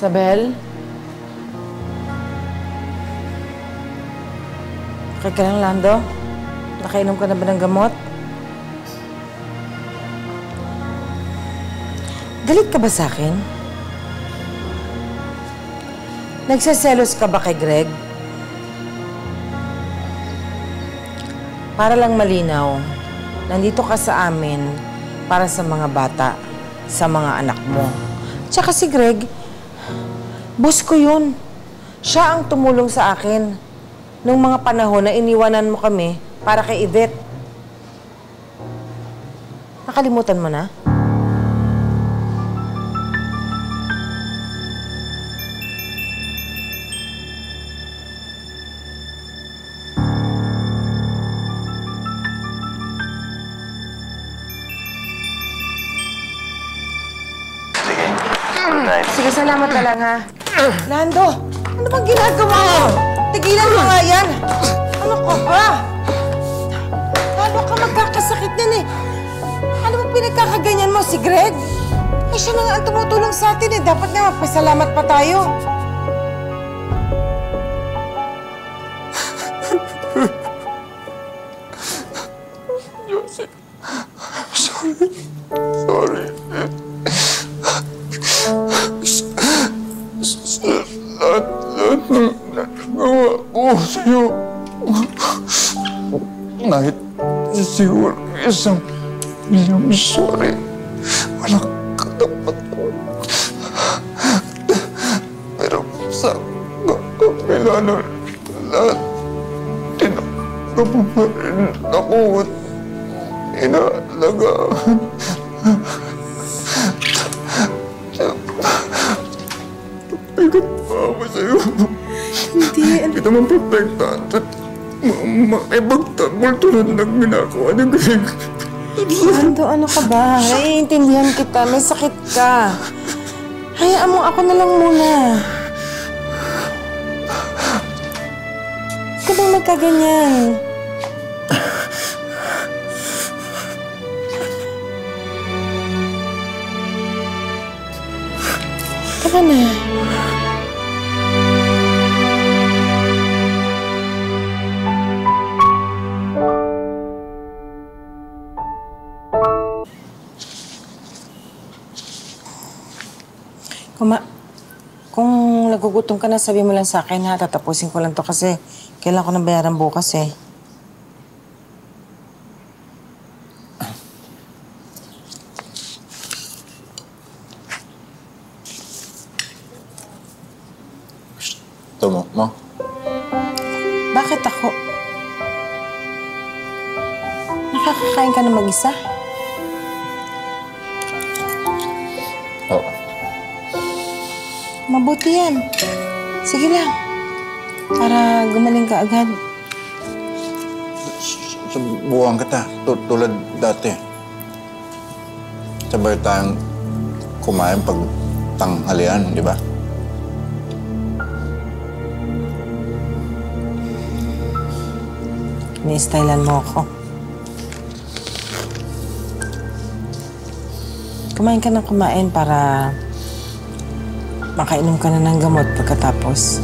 Isabel? Okay ka lang, Lando? Nakainom ka na ba ng gamot? Galit ka ba sa akin? Nagseselos ka ba kay Greg? Para lang malinaw, nandito ka sa amin para sa mga bata, sa mga anak mo. Tsaka si Greg, boss ko yun. Siya ang tumulong sa akin nung mga panahon na iniwanan mo kami para kay Yvette. Nakalimutan mo na? Sige, salamat na lang, ha? Lando, ano bang ginagawa mo? Tigilan mo nga yan! Ano ka ba? Lalo ka magkakasakit din, eh. Ano bang pinagkakaganyan mo, si Greg? Eh, siya na nga ang tumutulong sa atin, eh. Dapat nga magpasalamat pa tayo. Josie, sorry. Lahat ng nagawa ko sa'yo. Kahit siguro isang milyong sorry. Walang katapat ko. Pero sa kapila ng lahat, tinanggap mo pa rin ako at inaalagaan. Pinagpawa ko sa'yo. Hindi. Kita mong protektahan at makipagtanggol tulad ng ginagawa ni Greg. Lando, ano ka ba? Naiintindihan kita. May sakit ka. Hayaan mo, ako na lang muna. Huwag ka bang magkaganyan? Tara na. Kung nagugutom ka na, sabi mo lang sa akin, ha? Tatapusin ko lang to kasi kailangan ko ng bayaran bukas, eh. Gusto mo? Bakit ako? Nakakakain ka na mag-isa? Oo. Mabuti yan. Sige lang. Para gumaling ka agad. Subukan kita. Tulad dati. Sabay tayong kumain pag tanghalian, di ba? Ni-stylean mo ako. Kumain ka ng kumain para makainom ka na ng gamot pagkatapos.